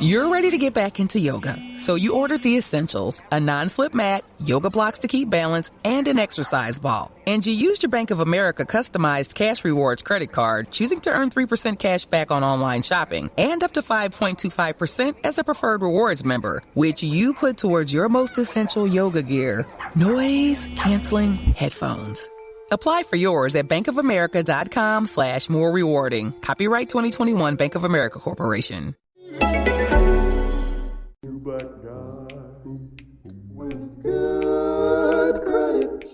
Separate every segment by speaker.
Speaker 1: You're ready to get back into yoga, so you ordered the essentials, a non-slip mat, yoga blocks to keep balance, and an exercise ball. And you used your Bank of America customized cash rewards credit card, choosing to earn 3% cash back on online shopping and up to 5.25% as a preferred rewards member, which you put towards your most essential yoga gear, noise canceling headphones. Apply for yours at bankofamerica.com/more rewarding. Copyright 2021 Bank of America Corporation.
Speaker 2: But God with good credit.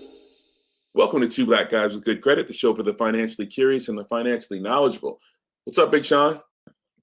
Speaker 3: Welcome to Two Black Guys with Good Credit, the show for the financially curious and the financially knowledgeable. What's up, Big Sean?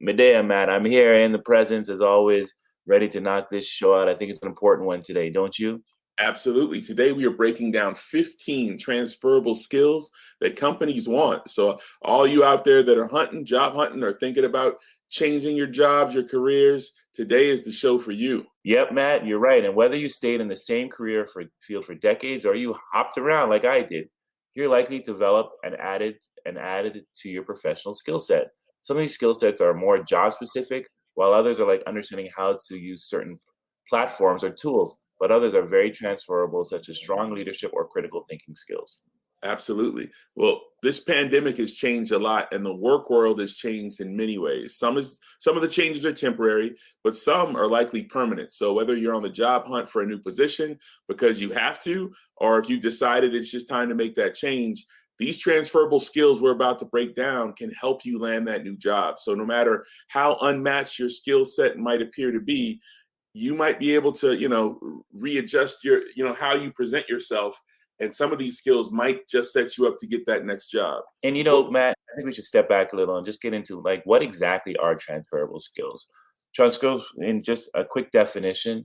Speaker 4: Medea, Matt. I'm here in the presence, as always, ready to knock this show out. I think it's an important one today, don't you?
Speaker 3: Absolutely. Today we are breaking down 15 transferable skills that companies want. So all you out there that are job hunting, or thinking about changing your jobs, your careers, today is the show for you.
Speaker 4: Yep, Matt, you're right. And whether you stayed in the same career field for decades or you hopped around like I did, you're likely to develop and added to your professional skill set. Some of these skill sets are more job specific, while others are like understanding how to use certain platforms or tools. But others are very transferable, such as strong leadership or critical thinking skills.
Speaker 3: Absolutely. Well, this pandemic has changed a lot, and the work world has changed in many ways. Some of the changes are temporary, but some are likely permanent. So whether you're on the job hunt for a new position because you have to, or if you decided it's just time to make that change, these transferable skills we're about to break down can help you land that new job. So no matter how unmatched your skill set might appear to be, you might be able to, readjust your, how you present yourself. And some of these skills might just set you up to get that next job.
Speaker 4: And, Matt, I think we should step back a little and just get into what exactly are transferable skills? Skills, in just a quick definition,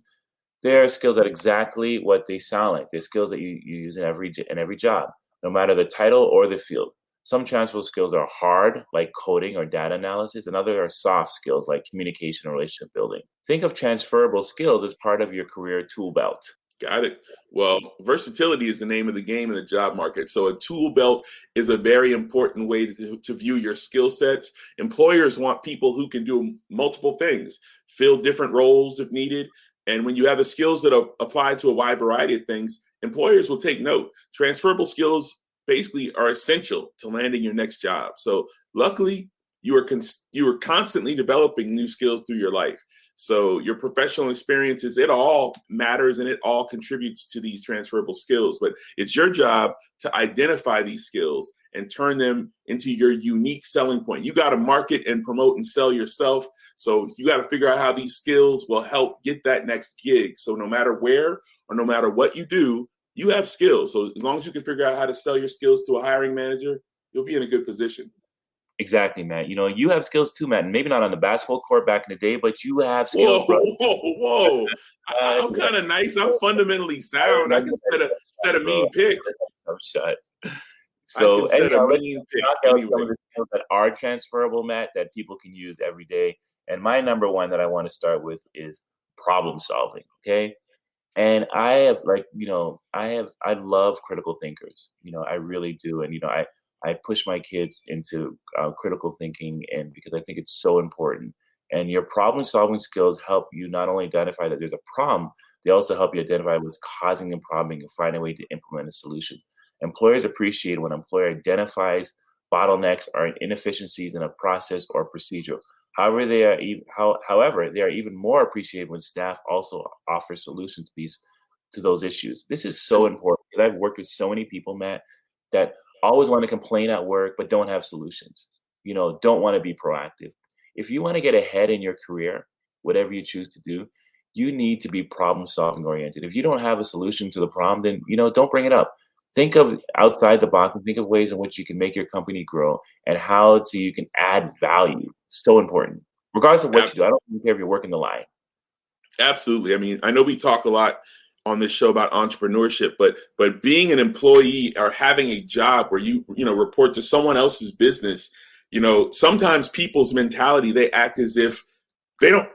Speaker 4: they're skills that exactly what they sound like. They're skills that you use in every job, no matter the title or the field. Some transferable skills are hard, like coding or data analysis, and others are soft skills like communication or relationship building. Think of transferable skills as part of your career tool belt.
Speaker 3: Got it. Well, versatility is the name of the game in the job market. So a tool belt is a very important way to view your skill sets. Employers want people who can do multiple things, fill different roles if needed. And when you have the skills that apply to a wide variety of things, employers will take note. Transferable skills basically are essential to landing your next job. So luckily, you are constantly developing new skills through your life. So your professional experiences, it all matters and it all contributes to these transferable skills. But it's your job to identify these skills and turn them into your unique selling point. You got to market and promote and sell yourself. So you got to figure out how these skills will help get that next gig. So no matter where or no matter what you do, you have skills. So as long as you can figure out how to sell your skills to a hiring manager, you'll be in a good position.
Speaker 4: Exactly, Matt. You have skills too, Matt. And maybe not on the basketball court back in the day, but you have skills.
Speaker 3: Whoa. I'm kind of nice. I'm fundamentally sound. I can set a mean pick.
Speaker 4: I'm shut. So
Speaker 3: set a mean pick anyway.
Speaker 4: Some of the skills that are transferable, Matt, that people can use every day. And my number one that I want to start with is problem solving. Okay. And I love critical thinkers. I really do. And, I push my kids into critical thinking, and because I think it's so important. And your problem solving skills help you not only identify that there's a problem, they also help you identify what's causing the problem and find a way to implement a solution. Employers appreciate when an employer identifies bottlenecks or inefficiencies in a process or procedure. However, they are even more appreciated when staff also offer solutions to those issues. This is so important because I've worked with so many people, Matt, that always want to complain at work, but don't have solutions, don't want to be proactive. If you want to get ahead in your career, whatever you choose to do, you need to be problem solving oriented. If you don't have a solution to the problem, then, don't bring it up. Think of outside the box and think of ways in which you can make your company grow and you can add value. So important, regardless of what you do. I don't care if you're working the line.
Speaker 3: Absolutely. I mean, I know we talk a lot on this show about entrepreneurship, but being an employee or having a job where you report to someone else's business, sometimes people's mentality, they act as if they don't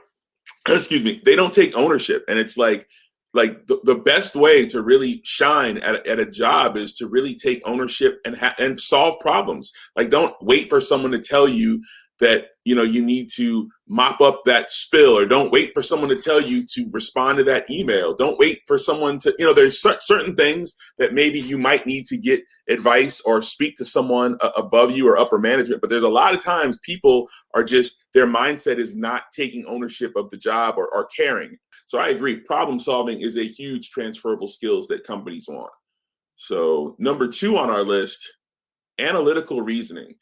Speaker 3: take ownership. And it's like the best way to really shine at a job is to really take ownership and solve problems. Like, don't wait for someone to tell you that, you need to mop up that spill, or don't wait for someone to tell you to respond to that email. Don't wait for someone to, there's certain things that maybe you might need to get advice or speak to someone above you or upper management. But there's a lot of times people are just, their mindset is not taking ownership of the job or caring. So I agree. Problem solving is a huge transferable skills that companies want. So number 2 on our list, analytical reasoning.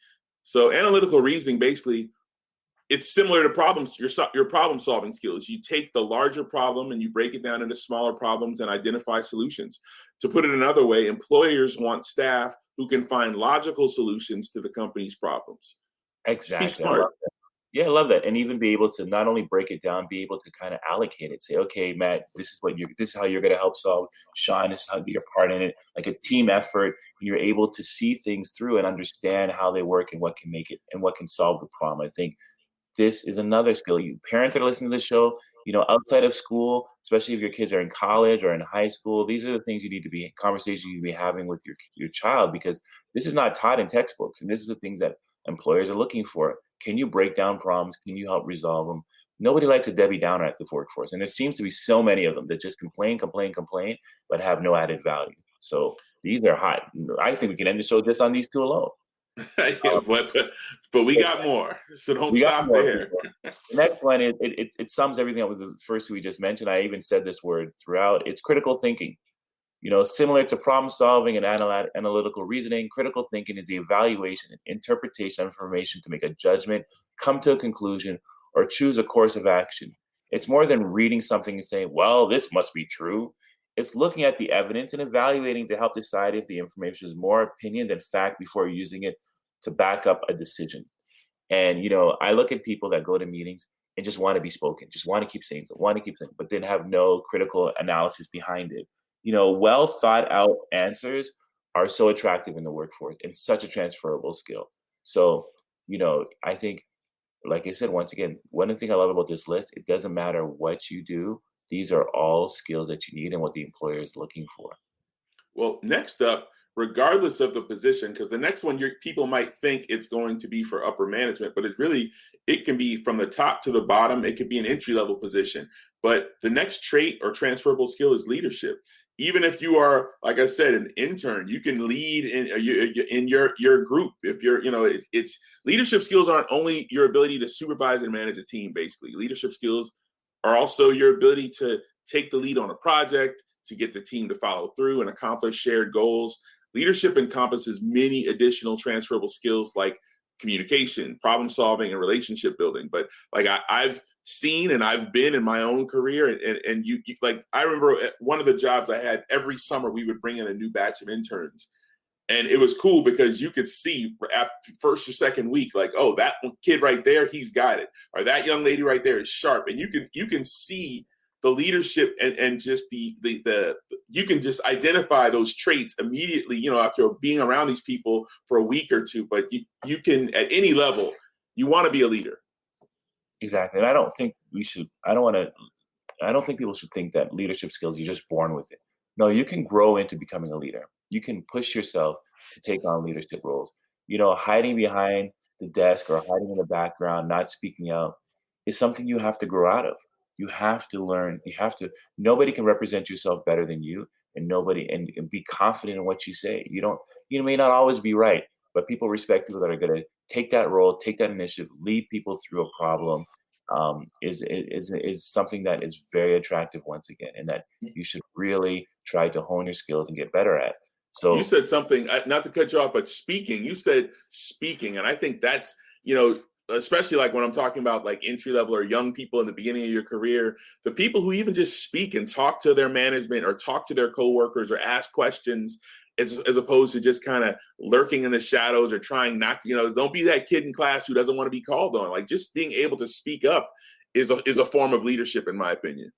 Speaker 3: So analytical reasoning, basically, it's similar to your problem solving skills. You take the larger problem and you break it down into smaller problems and identify solutions. To put it another way, employers want staff who can find logical solutions to the company's problems.
Speaker 4: Exactly.
Speaker 3: Just be smart.
Speaker 4: I love that. And even be able to not only break it down, be able to kind of allocate it. Say, okay, Matt, this is how you're going to help solve. Sean, this is how to be your part in it. Like a team effort. You're able to see things through and understand how they work and what can make it and what can solve the problem. I think this is another skill. You parents that are listening to this show, outside of school, especially if your kids are in college or in high school, these are the things conversations you need to be having with your child, because this is not taught in textbooks. And this is the things that employers are looking for. Can you break down problems? Can you help resolve them? Nobody likes a Debbie Downer at the workforce. And there seems to be so many of them that just complain, but have no added value. So these are hot. I think we can end the show just on these 2 alone.
Speaker 3: But we got more, so don't stop there.
Speaker 4: The next one is it sums everything up with the first 2 we just mentioned. I even said this word throughout. It's critical thinking. Similar to problem solving and analytical reasoning, critical thinking is the evaluation and interpretation of information to make a judgment, come to a conclusion, or choose a course of action. It's more than reading something and saying, well, this must be true. It's looking at the evidence and evaluating to help decide if the information is more opinion than fact before using it to back up a decision. And, I look at people that go to meetings and just want to be spoken, just want to keep saying something, but then have no critical analysis behind it. Well thought out answers are so attractive in the workforce and such a transferable skill. So, I think, like I said, once again, one of the things I love about this list, it doesn't matter what you do. These are all skills that you need and what the employer is looking for.
Speaker 3: Well, next up, regardless of the position, because the next one, people might think it's going to be for upper management, but it can be from the top to the bottom. It could be an entry-level position. But the next trait or transferable skill is leadership. Even if you are, like I said, an intern, you can lead in your group. If you're, it's leadership skills aren't only your ability to supervise and manage a team. Basically, leadership skills are also your ability to take the lead on a project, to get the team to follow through and accomplish shared goals. Leadership encompasses many additional transferable skills like communication, problem solving, and relationship building. But like I've seen and I've been in my own career, and you like, I remember at one of the jobs I had, every summer we would bring in a new batch of interns. And it was cool because you could see after first or second week, like, oh, that kid right there, he's got it. Or that young lady right there is sharp. And you can see the leadership and just the you can just identify those traits immediately, after being around these people for a week or 2. But you can, at any level, you want to be a leader.
Speaker 4: Exactly. And I don't think people should think that leadership skills, you're just born with it. No, you can grow into becoming a leader. You can push yourself to take on leadership roles. Hiding behind the desk or hiding in the background, not speaking out, is something you have to grow out of. You have to learn. Nobody can represent yourself better than you, and and be confident in what you say. You may not always be right, but people respect people that are going to take that role, take that initiative, lead people through a problem. Is something that is very attractive once again, and that you should really try to hone your skills and get better at. So
Speaker 3: you said something, not to cut you off, but speaking. You said speaking, and I think that's, especially like when I'm talking about like entry level or young people in the beginning of your career, the people who even just speak and talk to their management or talk to their coworkers or ask questions, as opposed to just kind of lurking in the shadows or trying not to, don't be that kid in class who doesn't want to be called on. Like, just being able to speak up is a form of leadership, in my opinion.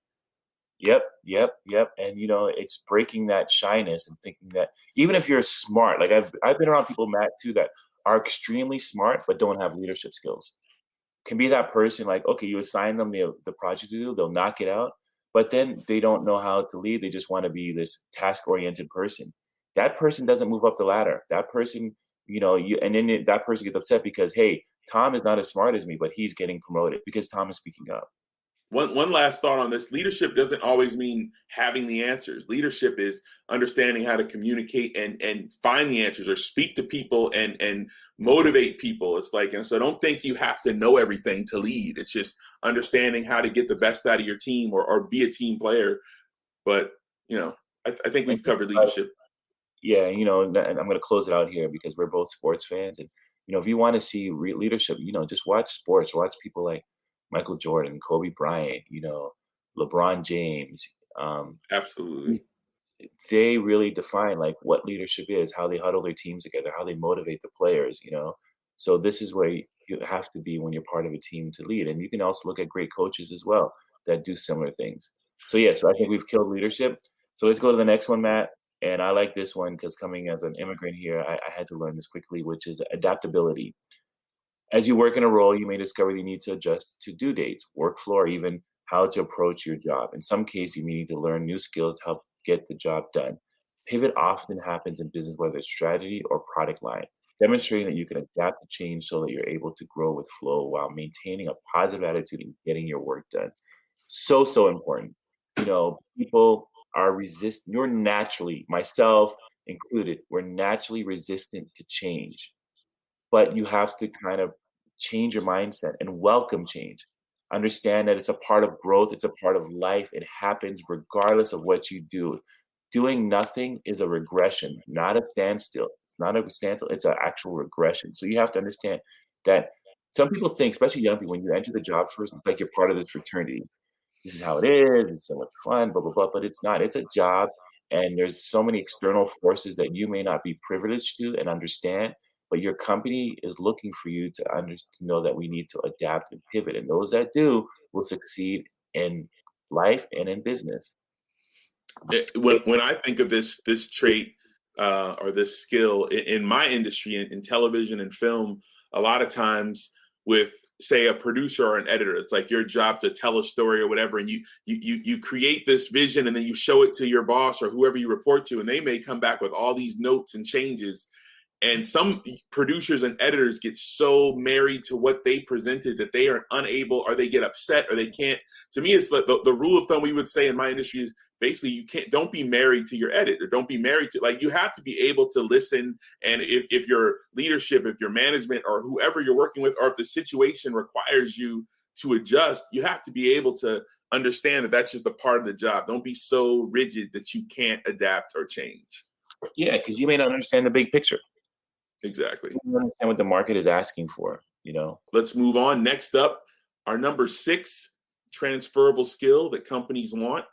Speaker 4: Yep. And it's breaking that shyness and thinking that even if you're smart, like I've been around people, Matt, too, that are extremely smart but don't have leadership skills. Can be that person, like, okay, you assign them the project to do, they'll knock it out, but then they don't know how to lead. They just want to be this task-oriented person. That person doesn't move up the ladder. That person, and then that person gets upset because, hey, Tom is not as smart as me, but he's getting promoted because Tom is speaking up.
Speaker 3: One last thought on this. Leadership doesn't always mean having the answers. Leadership is understanding how to communicate and find the answers, or speak to people and motivate people. It's like, and so don't think you have to know everything to lead. It's just understanding how to get the best out of your team, or be a team player. But, I think we've covered leadership.
Speaker 4: Yeah, and I'm going to close it out here because we're both sports fans. And, if you want to see leadership, just watch sports, watch people like Michael Jordan, Kobe Bryant, LeBron James.
Speaker 3: Absolutely.
Speaker 4: They really define like what leadership is, how they huddle their teams together, how they motivate the players, So this is where you have to be when you're part of a team to lead. And you can also look at great coaches as well that do similar things. So yes, I think we've killed leadership. So let's go to the next one, Matt. And I like this one because coming as an immigrant here, I had to learn this quickly, which is adaptability. As you work in a role, you may discover you need to adjust to due dates, workflow, or even how to approach your job. In some cases, you may need to learn new skills to help get the job done. Pivot often happens in business, whether it's strategy or product line, demonstrating that you can adapt to change so that you're able to grow with flow while maintaining a positive attitude and getting your work done. So important. People are resistant. You're naturally, myself included, we're naturally resistant to change. But you have to kind of change your mindset and welcome change. Understand that it's a part of growth. It's a part of life. It happens regardless of what you do. Doing nothing is a regression, not a standstill. It's not a standstill. It's an actual regression. So you have to understand that some people think, especially young people, when you enter the job first, it's like you're part of this fraternity. This is how it is. It's so much fun, blah, blah, blah. But it's not. It's a job. And there's so many external forces that you may not be privileged to and understand. But your company is looking for you to know that we need to adapt and pivot. And those that do will succeed in life and in business.
Speaker 3: When I think of this trait or this skill in my industry, in television and film, a lot of times with, say, a producer or an editor, it's like your job to tell a story or whatever, and you create this vision and then you show it to your boss or whoever you report to, and they may come back with all these notes and changes. And some producers and editors get so married to what they presented that they are unable, or they get upset, or they can't. To me, it's like the rule of thumb we would say in my industry is basically don't be married to your edit, or don't be married to, like, you have to be able to listen. And if your leadership, if your management, or whoever you're working with, or if the situation requires you to adjust, you have to be able to understand that that's just a part of the job. Don't be so rigid that you can't adapt or change.
Speaker 4: Yeah, because you may not understand the big picture.
Speaker 3: Exactly.
Speaker 4: You don't understand what the market is asking for,
Speaker 3: Let's move on. Next up, our number 6 transferable skill that companies want: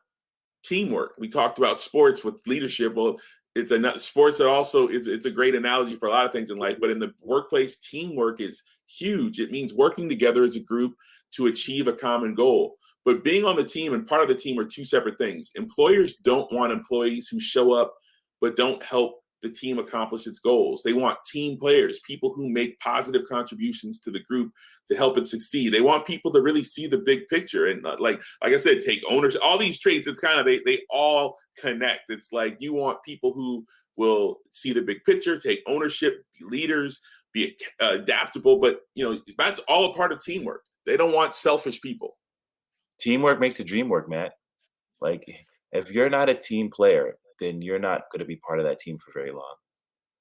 Speaker 3: teamwork. We talked about sports with leadership. Well, it's sports that also it's a great analogy for a lot of things in life, but in the workplace, teamwork is huge. It means working together as a group to achieve a common goal. But being on the team and part of the team are two separate things. Employers don't want employees who show up but don't help the team accomplish its goals. They want team players, people who make positive contributions to the group to help it succeed. They want people to really see the big picture and, like I said, take ownership. All these traits, it's kind of, they all connect. It's like you want people who will see the big picture, take ownership, be leaders, be adaptable. But that's all a part of teamwork. They don't want selfish people.
Speaker 4: Teamwork makes the dream work, Matt. Like, if you're not a team player, then you're not going to be part of that team for very long.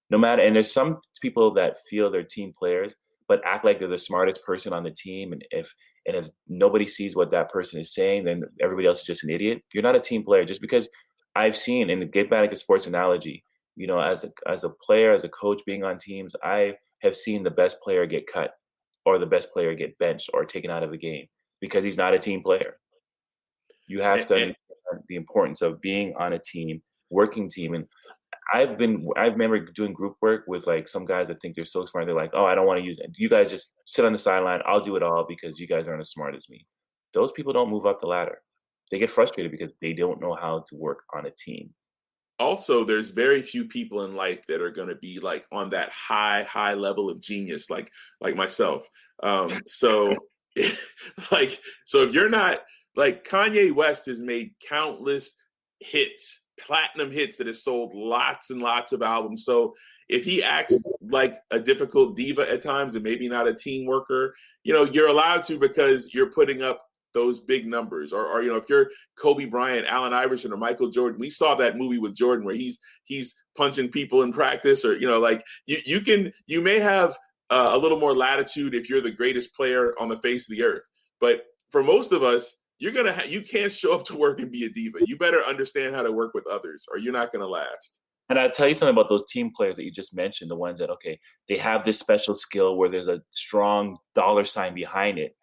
Speaker 4: No matter, and there's some people that feel they're team players, but act like they're the smartest person on the team. And if nobody sees what that person is saying, then everybody else is just an idiot. You're not a team player. Just because I've seen, and get back to sports analogy, as a player, as a coach, being on teams, I have seen the best player get cut, or the best player get benched or taken out of the game because he's not a team player. You have to understand the importance of being on a team, working team. And I remember doing group work with like some guys that think they're so smart. They're like, oh, I don't want to use it. You guys just sit on the sideline. I'll do it all because you guys aren't as smart as me. Those people don't move up the ladder. They get frustrated because they don't know how to work on a team.
Speaker 3: Also, there's very few people in life that are going to be like on that high level of genius, like myself. So if you're not, like, Kanye West has made countless hits, platinum hits that have sold lots and lots of albums. So if he acts like a difficult diva at times and maybe not a team worker, you're allowed to because you're putting up those big numbers. Or if you're Kobe Bryant, Allen Iverson, or Michael Jordan, we saw that movie with Jordan where he's punching people in practice, or like you may have a little more latitude if you're the greatest player on the face of the earth. But for most of us, you can't show up to work and be a diva. You better understand how to work with others, or you're not going to last.
Speaker 4: And I'll tell you something about those team players that you just mentioned, the ones that, okay, they have this special skill where there's a strong dollar sign behind it.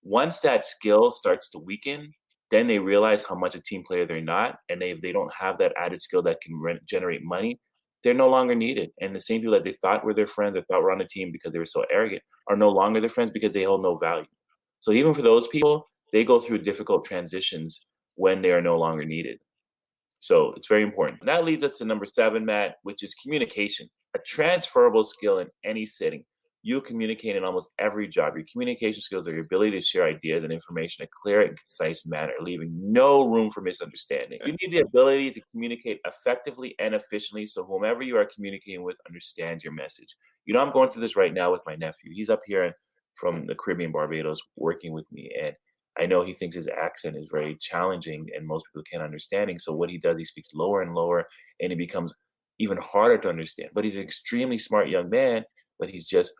Speaker 4: Once that skill starts to weaken, then they realize how much a team player they're not. And if they don't have that added skill that can generate money, they're no longer needed. And the same people that they thought were their friends, or thought were on the team because they were so arrogant, are no longer their friends because they hold no value. So even for those people, they go through difficult transitions when they are no longer needed. So it's very important. That leads us to number 7, Matt, which is communication, a transferable skill in any setting. You communicate in almost every job. Your communication skills are your ability to share ideas and information in a clear and concise manner, leaving no room for misunderstanding. You need the ability to communicate effectively and efficiently so whomever you are communicating with understands your message. I'm going through this right now with my nephew. He's up here from the Caribbean, Barbados, working with me. And I know he thinks his accent is very challenging and most people can't understand. So what he does, he speaks lower and lower, and it becomes even harder to understand. But he's an extremely smart young man, but he's just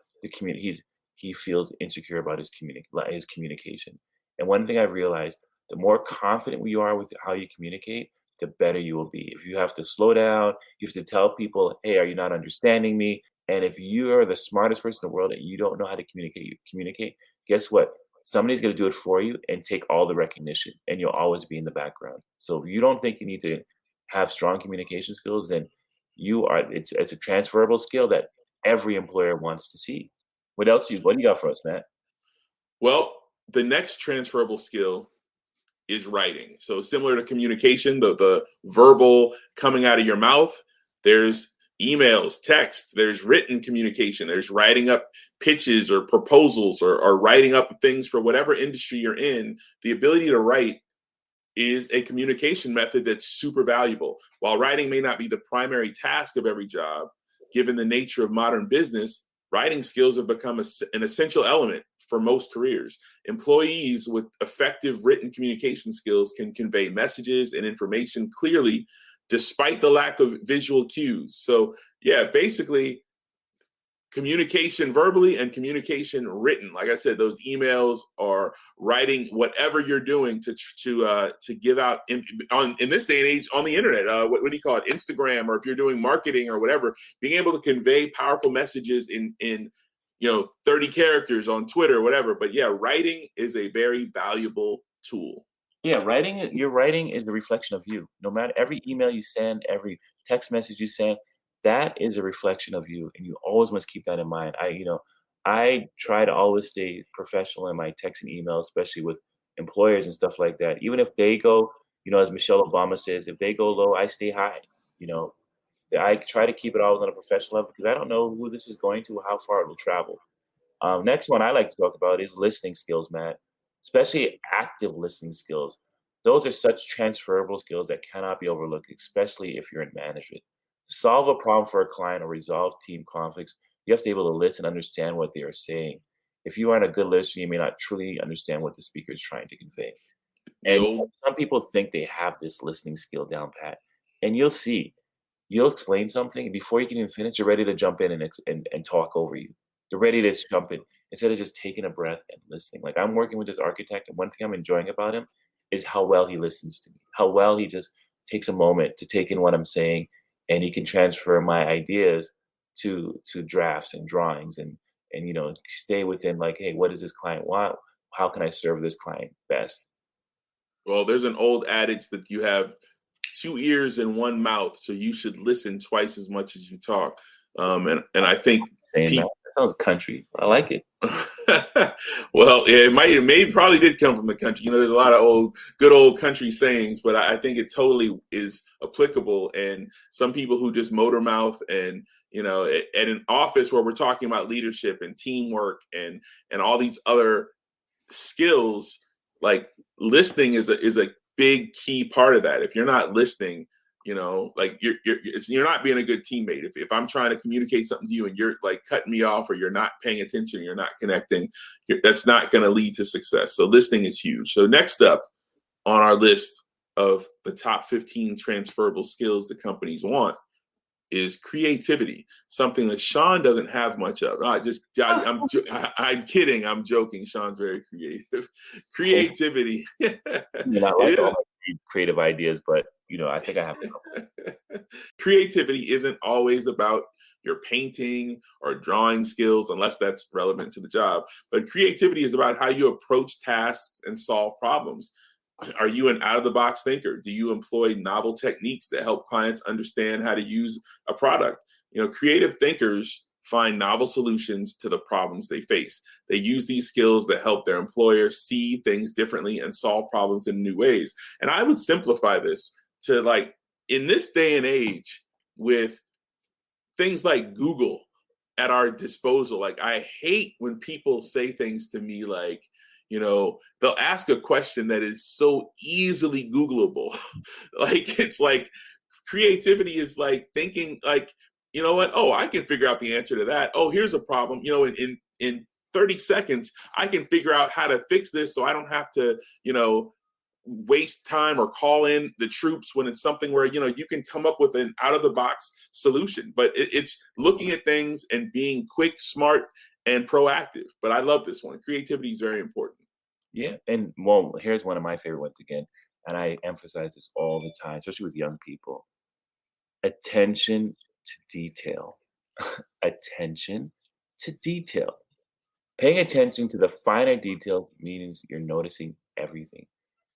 Speaker 4: he feels insecure about his communication. And one thing I've realized, the more confident you are with how you communicate, the better you will be. If you have to slow down, you have to tell people, hey, are you not understanding me? And if you are the smartest person in the world and you don't know how to communicate, guess what? Somebody's going to do it for you and take all the recognition, and you'll always be in the background. So if you don't think you need to have strong communication skills, then it's a transferable skill that every employer wants to see. What do you got for us, Matt?
Speaker 3: Well, the next transferable skill is writing. So similar to communication, the verbal coming out of your mouth, there's emails, text, there's written communication, there's writing up pitches or proposals, or writing up things for whatever industry you're in. The ability to write is a communication method that's super valuable. While writing may not be the primary task of every job, given the nature of modern business, writing skills have become an essential element for most careers. Employees with effective written communication skills can convey messages and information clearly, despite the lack of visual cues. So yeah, basically communication verbally and communication written. Like I said, those emails or writing, whatever you're doing to give out in this day and age on the internet, what do you call it? Instagram, or if you're doing marketing or whatever, being able to convey powerful messages in 30 characters on Twitter or whatever. But yeah, writing is a very valuable tool.
Speaker 4: Yeah, your writing is the reflection of you. No matter every email you send, every text message you send, that is a reflection of you, and you always must keep that in mind. I try to always stay professional in my text and email, especially with employers and stuff like that. Even if they go, as Michelle Obama says, if they go low, I stay high. I try to keep it always on a professional level because I don't know who this is going to, how far it will travel. Next one I like to talk about is listening skills, Matt, especially active listening skills. Those are such transferable skills that cannot be overlooked, especially if you're in management. To solve a problem for a client or resolve team conflicts, you have to be able to listen and understand what they are saying. If you aren't a good listener, you may not truly understand what the speaker is trying to convey. And some people think they have this listening skill down pat. And you'll see, you'll explain something, and before you can even finish, you're ready to jump in and talk over you. They're ready to jump in instead of just taking a breath and listening. Like, I'm working with this architect, and one thing I'm enjoying about him is how well he listens to me, how well he just takes a moment to take in what I'm saying, and he can transfer my ideas to drafts and drawings and stay within, like, hey, what does this client want? How can I serve this client best?
Speaker 3: Well, there's an old adage that you have 2 ears and 1 mouth, so you should listen twice as much as you talk. And I think
Speaker 4: that sounds country. I like it.
Speaker 3: Well, yeah, it probably did come from the country. There's a lot of good old country sayings, but I think it totally is applicable. And some people who just motor mouth, and at an office where we're talking about leadership and teamwork and all these other skills, like listening is a big key part of that. If you're not listening, Like you're not being a good teammate. If I'm trying to communicate something to you and you're like cutting me off, or you're not paying attention, you're not connecting, that's not going to lead to success. So listening is huge. So next up on our list of the top 15 transferable skills that companies want is creativity, something that Sean doesn't have much of. I'm kidding. I'm joking. Sean's very creative. Creativity.
Speaker 4: I like all my creative ideas, but I think I have to.
Speaker 3: Creativity isn't always about your painting or drawing skills, unless that's relevant to the job. But creativity is about how you approach tasks and solve problems. Are you an out-of-the-box thinker? Do you employ novel techniques that help clients understand how to use a product? Creative thinkers find novel solutions to the problems they face. They use these skills that help their employer see things differently and solve problems in new ways. And I would simplify this to, like, in this day and age, with things like Google at our disposal, like, I hate when people say things to me like, they'll ask a question that is so easily Googleable. Like, it's like creativity is like thinking like, you know what? Oh, I can figure out the answer to that. Oh, here's a problem. In 30 seconds, I can figure out how to fix this so I don't have to, waste time or call in the troops when it's something where, you can come up with an out of the box solution. But it's looking at things and being quick, smart, and proactive. But I love this one. Creativity is very important.
Speaker 4: Yeah. And here's one of my favorite ones again. And I emphasize this all the time, especially with young people. Attention to detail. Attention to detail. Paying attention to the finer details means you're noticing everything.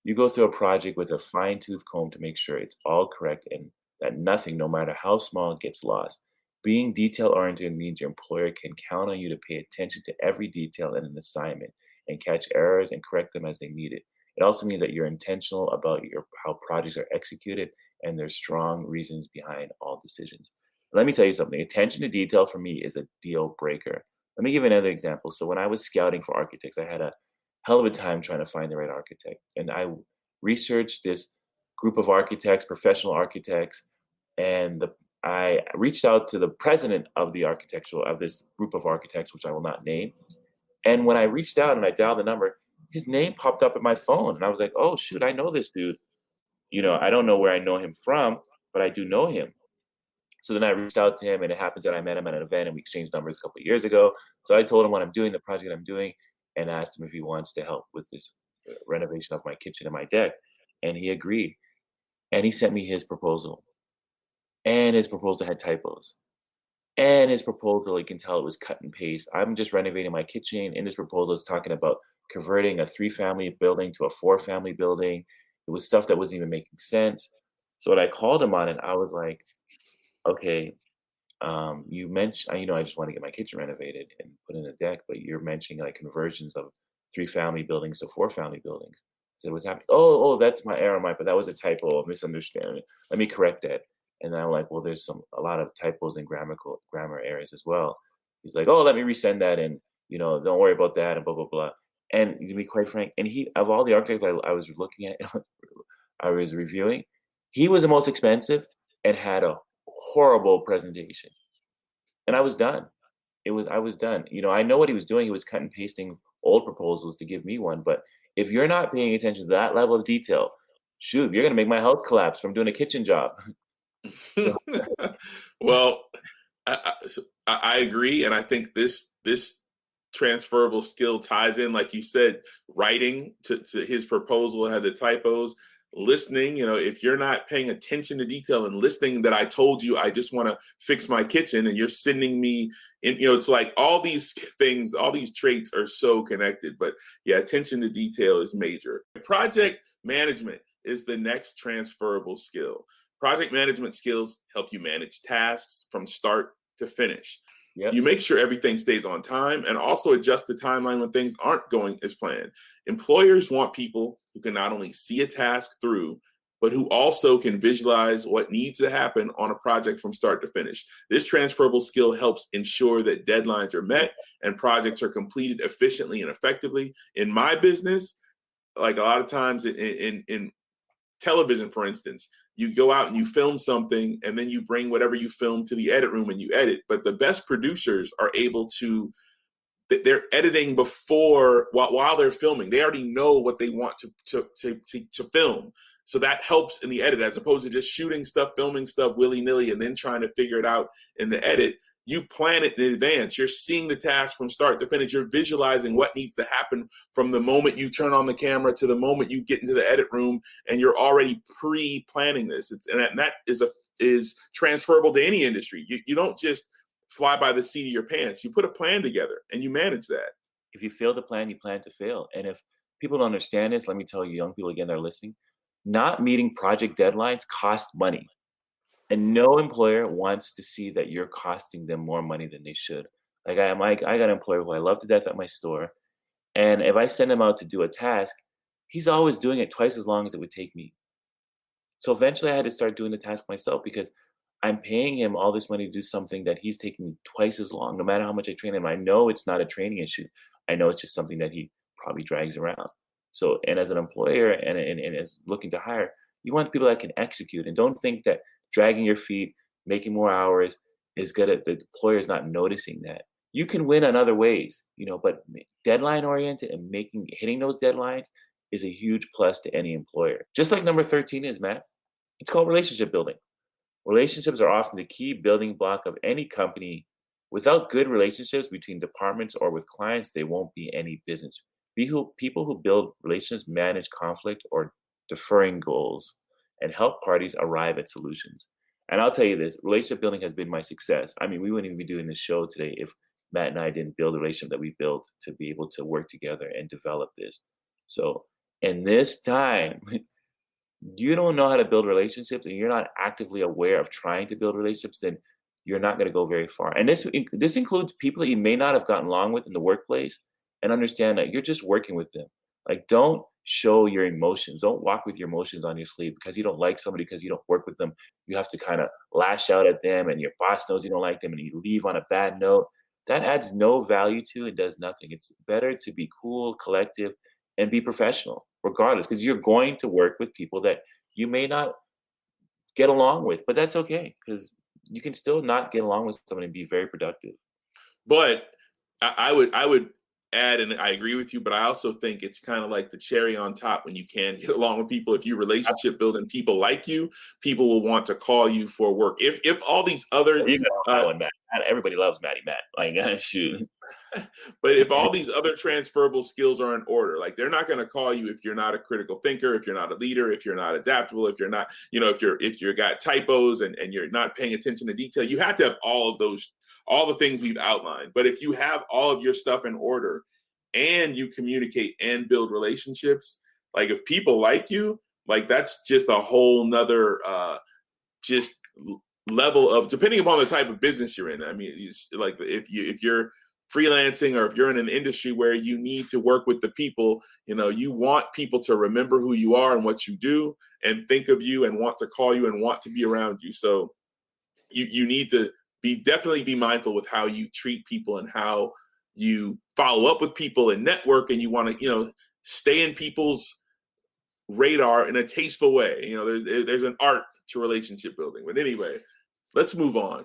Speaker 4: You go through a project with a fine-tooth comb to make sure it's all correct and that nothing, no matter how small, gets lost. Being detail-oriented means your employer can count on you to pay attention to every detail in an assignment and catch errors and correct them as they need it. It also means that you're intentional about how projects are executed, and there's strong reasons behind all decisions. Let me tell you something. Attention to detail for me is a deal breaker. Let me give you another example. So when I was scouting for architects, I had a hell of a time trying to find the right architect. And I researched this group of architects, professional architects, and I reached out to the president of this group of architects, which I will not name. And when I reached out and I dialed the number, his name popped up at my phone. And I was like, oh, shoot, I know this dude. I don't know where I know him from, but I do know him. So then I reached out to him, and it happens that I met him at an event and we exchanged numbers a couple of years ago. So I told him what I'm doing, the project I'm doing, and asked him if he wants to help with this renovation of my kitchen and my deck. And he agreed. And he sent me his proposal. And his proposal had typos. And his proposal, you can tell it was cut and paste. I'm just renovating my kitchen. And his proposal is talking about converting a 3-family building to a 4-family building. It was stuff that wasn't even making sense. So when I called him on it, I was like, okay, you mentioned, I just want to get my kitchen renovated and put in a deck, but you're mentioning like conversions of 3-family buildings to 4-family buildings. I said, what's happening? Oh, that's my error, Mike, but that was a typo, a misunderstanding. Let me correct that. And then I'm like, well, there's a lot of typos and grammar errors as well. He's like, oh, let me resend that, and don't worry about that, and blah, blah, blah. And to be quite frank, and he, of all the architects I was looking at, I was reviewing, he was the most expensive and had a horrible presentation. And I was done. I was done. I know what he was doing. He was cut and pasting old proposals to give me one. But if you're not paying attention to that level of detail, shoot, you're going to make my house collapse from doing a kitchen job.
Speaker 3: Well, I agree. And I think this transferable skill ties in, like you said, writing to his proposal had the typos. Listening, if you're not paying attention to detail and listening, that I told you I just want to fix my kitchen, and you're sending me in, it's like all these things, all these traits are so connected. But yeah, attention to detail is major. Project management is the next transferable skill. Project management skills help you manage tasks from start to finish. Yep. You make sure everything stays on time and also adjust the timeline when things aren't going as planned. Employers want people who can not only see a task through, but who also can visualize what needs to happen on a project from start to finish. This transferable skill helps ensure that deadlines are met and projects are completed efficiently and effectively. In my business, like a lot of times in television, for instance, you go out and you film something, and then you bring whatever you film to the edit room and you edit. But the best producers are able to, they're editing before, while they're filming. They already know what they want to film. So that helps in the edit, as opposed to just shooting stuff, filming stuff willy-nilly, and then trying to figure it out in the edit. You plan it in advance. You're seeing the task from start to finish. You're visualizing what needs to happen from the moment you turn on the camera to the moment you get into the edit room, and you're already pre-planning this. And that is transferable to any industry. You don't just fly by the seat of your pants. You put a plan together and you manage that.
Speaker 4: If you fail to plan, you plan to fail. And if people don't understand this, let me tell you, young people again that are listening, not meeting project deadlines costs money. And no employer wants to see that you're costing them more money than they should. Like I got an employer who I love to death at my store. And if I send him out to do a task, he's always doing it twice as long as it would take me. So eventually I had to start doing the task myself, because I'm paying him all this money to do something that he's taking twice as long, no matter how much I train him. I know it's not a training issue. I know it's just something that he probably drags around. So, and as an employer and as looking to hire, you want people that can execute, and don't think that dragging your feet, making more hours is good at the employer is not noticing that. You can win on other ways, but deadline oriented and hitting those deadlines is a huge plus to any employer. Just like number 13 is, Matt. It's called relationship building. Relationships are often the key building block of any company. Without good relationships between departments or with clients, there won't be any business. People who build relationships manage conflict or deferring goals and help parties arrive at solutions. And I'll tell you this, relationship building has been my success. I mean, we wouldn't even be doing this show today if Matt and I didn't build the relationship that we built to be able to work together and develop this. So in this time, you don't know how to build relationships and you're not actively aware of trying to build relationships, then you're not going to go very far. And this includes people that you may not have gotten along with in the workplace, and understand that you're just working with them. Like, don't show your emotions. Don't walk with your emotions on your sleeve because you don't like somebody, because you don't work with them. You have to kind of lash out at them, and your boss knows you don't like them, and you leave on a bad note. That adds no value to and does nothing. It's better to be cool, collective, and be professional regardless, because you're going to work with people that you may not get along with, but that's okay, because you can still not get along with someone and be very productive.
Speaker 3: But I would add, and I agree with you, but I also think it's kind of like the cherry on top when you can get along with people. If you relationship building, people like you, people will want to call you for work. If all these other
Speaker 4: Matt. Everybody loves Matty Matt. Like, shoot.
Speaker 3: But if all these other transferable skills are in order, like, they're not going to call you if you're not a critical thinker, if you're not a leader, if you're not adaptable, if you're not, if you're got typos and you're not paying attention to detail. You have to have all of those, all the things we've outlined. But if you have all of your stuff in order and you communicate and build relationships, like, if people like you, like, that's just a whole nother just level of, depending upon the type of business you're in. I mean, it's like, if you're freelancing, or if you're in an industry where you need to work with the people, you want people to remember who you are and what you do and think of you and want to call you and want to be around you. So you need to definitely be mindful with how you treat people and how you follow up with people and network, and you want to, stay in people's radar in a tasteful way. There's an art to relationship building. But anyway, let's move on.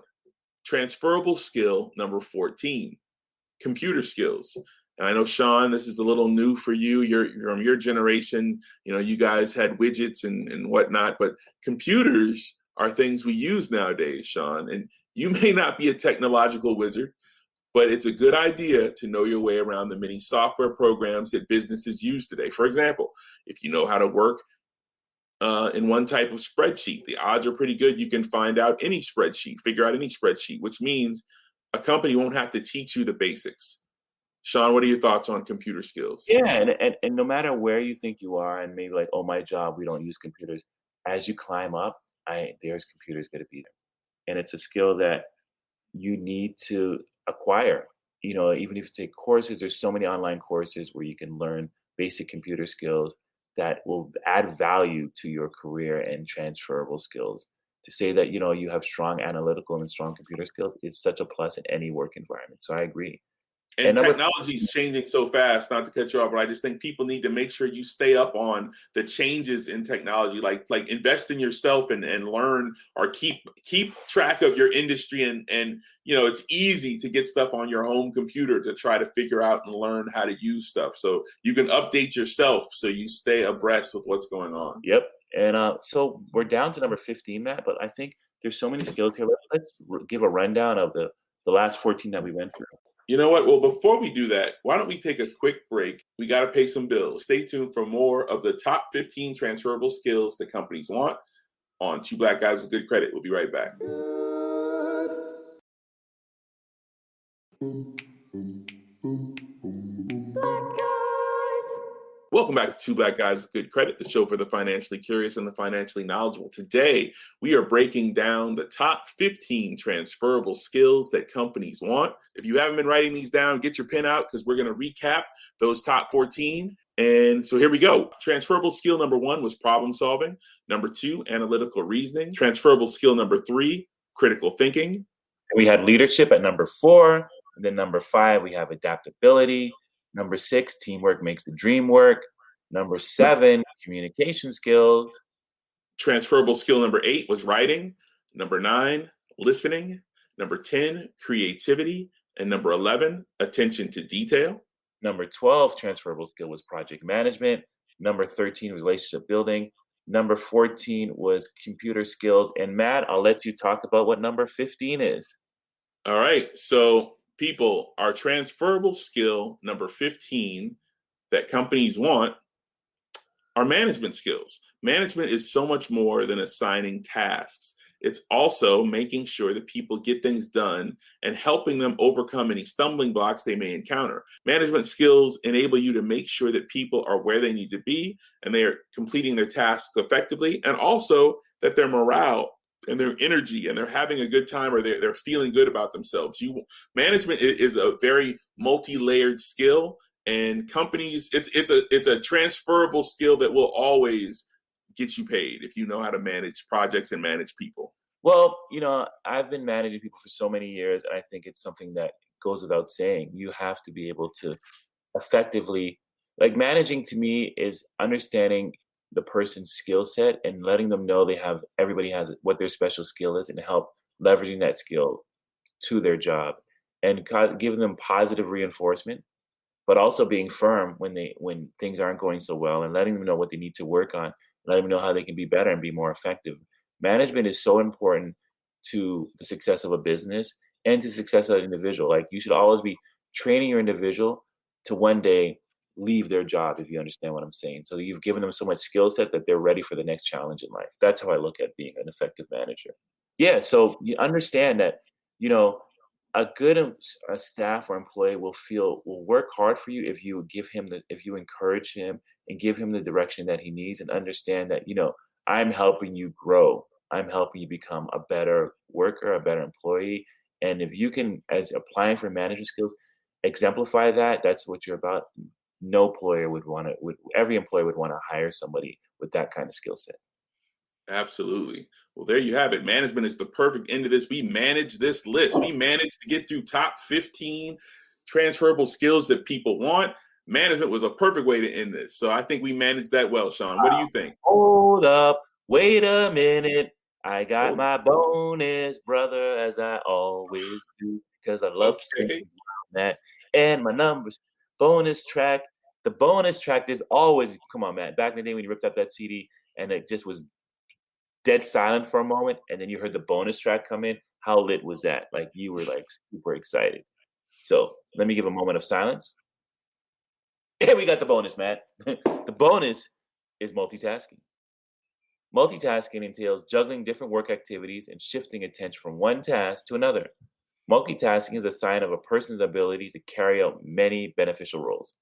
Speaker 3: Transferable skill number 14, computer skills. And I know, Sean, this is a little new for you. You're from your generation. You guys had widgets and whatnot, but computers are things we use nowadays, Sean. And you may not be a technological wizard, but it's a good idea to know your way around the many software programs that businesses use today. For example, if you know how to work in one type of spreadsheet, the odds are pretty good you can find out any spreadsheet, figure out any spreadsheet, which means a company won't have to teach you the basics. Sean, what are your thoughts on computer skills?
Speaker 4: Yeah, and no matter where you think you are, and maybe like, oh, my job, we don't use computers. As you climb up, there's computers going to be there. And it's a skill that you need to acquire. Even if you take courses, there's so many online courses where you can learn basic computer skills that will add value to your career, and transferable skills. To say that, you have strong analytical and strong computer skills, it's such a plus in any work environment. So I agree.
Speaker 3: And technology is changing so fast, not to cut you off, but I just think people need to make sure you stay up on the changes in technology, like invest in yourself and learn, or keep track of your industry. And it's easy to get stuff on your home computer to try to figure out and learn how to use stuff. So you can update yourself so you stay abreast with what's going on.
Speaker 4: Yep. And so we're down to number 15, Matt, but I think there's so many skills here. Let's give a rundown of the last 14 that we went through.
Speaker 3: You know what? Well, before we do that, why don't we take a quick break? We got to pay some bills. Stay tuned for more of the top 15 transferable skills that companies want on Two Black Guys with Good Credit. We'll be right back. Welcome back to Two Black Guys with Good Credit, the show for the financially curious and the financially knowledgeable. Today, we are breaking down the top 15 transferable skills that companies want. If you haven't been writing these down, get your pen out because we're going to recap those top 14. And so here we go. Transferable skill number 1 was problem solving. Number 2, analytical reasoning. Transferable skill number 3, critical thinking.
Speaker 4: We had leadership at number 4. And then number 5, we have adaptability. Number 6, teamwork makes the dream work. Number 7, communication skills.
Speaker 3: Transferable skill number 8 was writing. Number 9, listening. Number 10, creativity. And number 11, attention to detail.
Speaker 4: Number 12, transferable skill was project management. Number 13 was relationship building. Number 14 was computer skills. And Matt, I'll let you talk about what number 15 is.
Speaker 3: All right. So people, our transferable skill number 15 that companies want are management skills. Management is so much more than assigning tasks. It's also making sure that people get things done and helping them overcome any stumbling blocks they may encounter. Management skills enable you to make sure that people are where they need to be and they are completing their tasks effectively, and also that their morale and their energy and they're having a good time, or they're feeling good about themselves. Management is a very multi-layered skill, and companies, it's a transferable skill that will always get you paid if you know how to manage projects and manage people.
Speaker 4: Well, I've been managing people for so many years, and I think it's something that goes without saying. You have to be able to effectively, managing to me is understanding the person's skill set and letting them know everybody has what their special skill is, and help leveraging that skill to their job, and giving them positive reinforcement, but also being firm when things aren't going so well, and letting them know what they need to work on, letting them know how they can be better and be more effective. Management is so important to the success of a business and to the success of an individual. You should always be training your individual to one day leave their job, if you understand what I'm saying. So you've given them so much skill set that they're ready for the next challenge in life. That's how I look at being an effective manager. Yeah, so you understand that, a good staff or employee will work hard for you if you if you encourage him and give him the direction that he needs, and understand that, I'm helping you grow. I'm helping you become a better worker, a better employee. And if you can, as applying for management skills, exemplify that, that's what you're about. No employer every employer would want to hire somebody with that kind of skill set.
Speaker 3: Absolutely. Well, there you have it. Management is the perfect end of this. We managed this list. We managed to get through top 15 transferable skills that people want. Management was a perfect way to end this. So I think we managed that well, Sean. What do you think?
Speaker 4: Hold up. Wait a minute. I got my bonus, brother, as I always do, because I love to sing that. And my numbers. Bonus track. The bonus track, there's always, come on, Matt. Back in the day when you ripped up that CD and it just was dead silent for a moment, and then you heard the bonus track come in, how lit was that? You were super excited. So let me give a moment of silence. Yeah, we got the bonus, Matt. The bonus is multitasking. Multitasking entails juggling different work activities and shifting attention from one task to another. Multitasking is a sign of a person's ability to carry out many beneficial roles.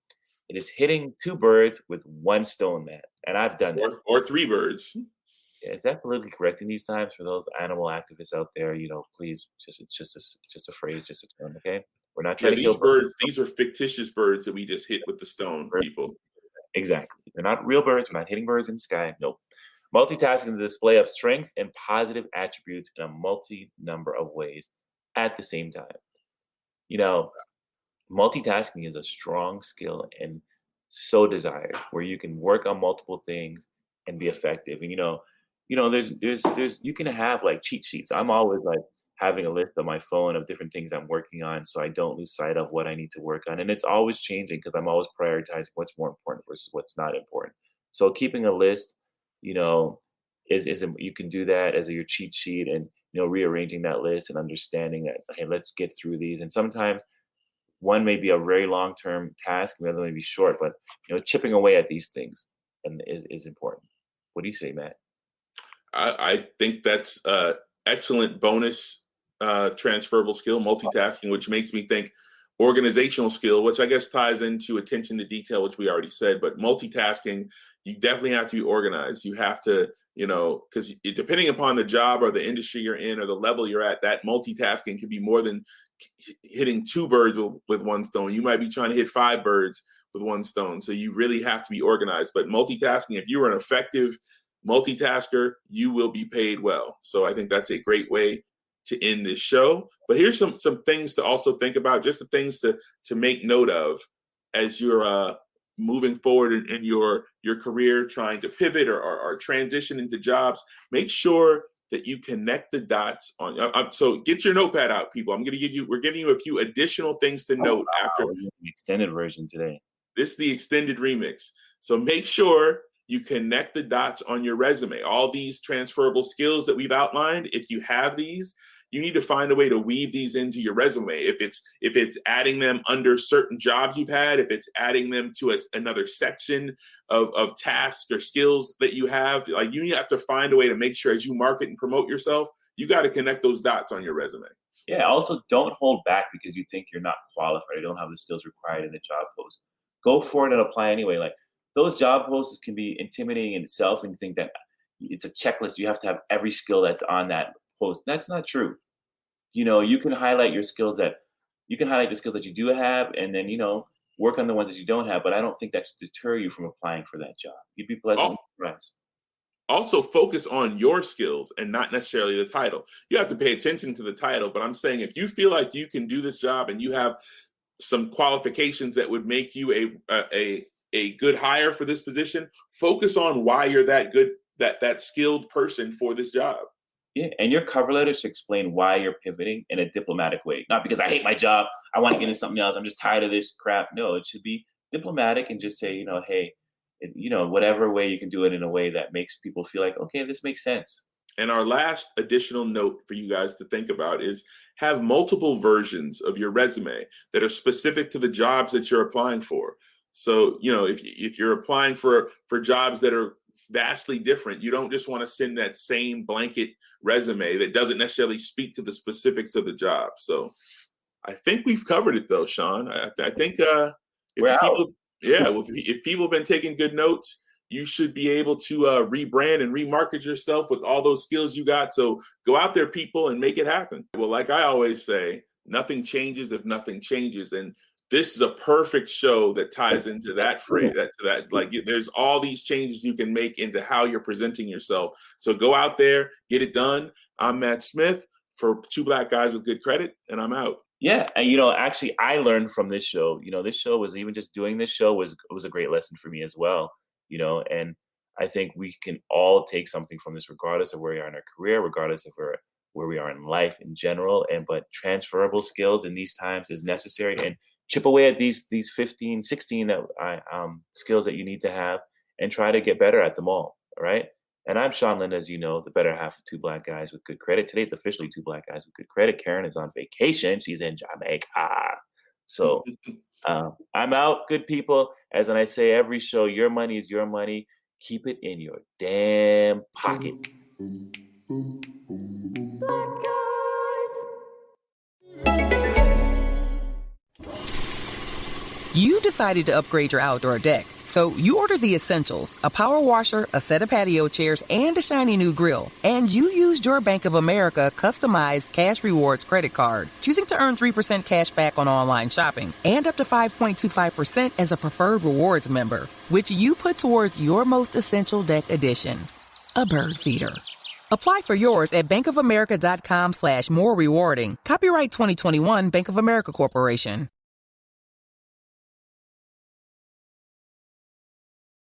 Speaker 4: It is hitting 2 birds with 1 stone, Matt. And I've done that.
Speaker 3: Or 3 birds.
Speaker 4: Yeah, is that politically correct in these times for those animal activists out there? Please, it's just a phrase, just a term, okay? We're not trying to kill
Speaker 3: birds. These are fictitious birds that we just hit with the stone, people.
Speaker 4: Exactly. They're not real birds. We're not hitting birds in the sky. Nope. Multitasking is a display of strengths and positive attributes in a multi number of ways at the same time. multitasking is a strong skill and so desired, where you can work on multiple things and be effective. And there's you can have like cheat sheets. I'm always like having a list on my phone of different things I'm working on, so I don't lose sight of what I need to work on. And it's always changing because I'm always prioritizing what's more important versus what's not important. So keeping a list, you know, is you can do that as your cheat sheet, and rearranging that list and understanding that, hey, let's get through these. And sometimes one may be a very long-term task, the other may be short, but chipping away at these things and is important. What do you say, Matt?
Speaker 3: I think that's excellent bonus transferable skill, multitasking, which makes me think organizational skill, which I guess ties into attention to detail, which we already said. But multitasking, you definitely have to be organized. You have to, because depending upon the job or the industry you're in or the level you're at, that multitasking can be more than hitting two birds with one stone. You might be trying to hit 5 birds with one stone. So you really have to be organized. But multitasking, if you are an effective multitasker, you will be paid well. So I think that's a great way to end this show. But here's some things to also think about, just the things to make note of as you're moving forward in your career, trying to pivot or transition into jobs. Make sure that you connect the dots on. So get your notepad out, people. We're giving you a few additional things to note after
Speaker 4: the extended version today.
Speaker 3: This is the extended remix. So make sure you connect the dots on your resume. All these transferable skills that we've outlined, if you have these, you need to find a way to weave these into your resume. If it's adding them under certain jobs you've had, if it's adding them to another section of tasks or skills that you have, like you have to find a way to make sure as you market and promote yourself, you got to connect those dots on your resume.
Speaker 4: Yeah. Also, don't hold back because you think you're not qualified or don't have the skills required in the job post. Go for it and apply anyway. Like those job posts can be intimidating in itself, and you think that it's a checklist. You have to have every skill that's on that post. That's not true. You can highlight the skills that you do have, and then work on the ones that you don't have. But I don't think that should deter you from applying for that job. You'd be pleasantly surprised.
Speaker 3: Also, focus on your skills and not necessarily the title. You have to pay attention to the title, but I'm saying if you feel like you can do this job and you have some qualifications that would make you a good hire for this position, focus on why you're that good, that skilled person for this job.
Speaker 4: Yeah, and your cover letter should explain why you're pivoting in a diplomatic way. Not because I hate my job, I want to get into something else, I'm just tired of this crap. No, it should be diplomatic and just say, hey, whatever way you can do it in a way that makes people feel like, okay, this makes sense.
Speaker 3: And our last additional note for you guys to think about is have multiple versions of your resume that are specific to the jobs that you're applying for. So, if you're applying for jobs that are vastly different, you don't just want to send that same blanket resume that doesn't necessarily speak to the specifics of the job. So I think we've covered it though, Sean. I think if people have been taking good notes, you should be able to rebrand and remarket yourself with all those skills you got. So go out there, people, and make it happen. Well, like I always say, nothing changes if nothing changes. And this is a perfect show that ties into that phrase. Like there's all these changes you can make into how you're presenting yourself. So go out there, get it done. I'm Matt Smith for Two Black Guys with Good Credit, and I'm out.
Speaker 4: Yeah, and actually, I learned from this show. This show was even just doing this show was a great lesson for me as well. And I think we can all take something from this, regardless of where we are in our career, regardless of where we are in life in general. But transferable skills in these times is necessary, and chip away at these 15, 16 skills that you need to have, and try to get better at them all. All right. And I'm Sean Lynn, as you know, the better half of Two Black Guys with Good Credit. Today it's officially Two Black Guys with Good Credit. Karen is on vacation. She's in Jamaica. So I'm out, good people. As I say every show, your money is your money. Keep it in your damn pocket.
Speaker 2: Black guys.
Speaker 1: You decided to upgrade your outdoor deck, so you ordered the essentials, a power washer, a set of patio chairs, and a shiny new grill. And you used your Bank of America customized cash rewards credit card, choosing to earn 3% cash back on online shopping and up to 5.25% as a preferred rewards member, which you put towards your most essential deck addition, a bird feeder. Apply for yours at bankofamerica.com/more rewarding. Copyright 2021 Bank of America Corporation.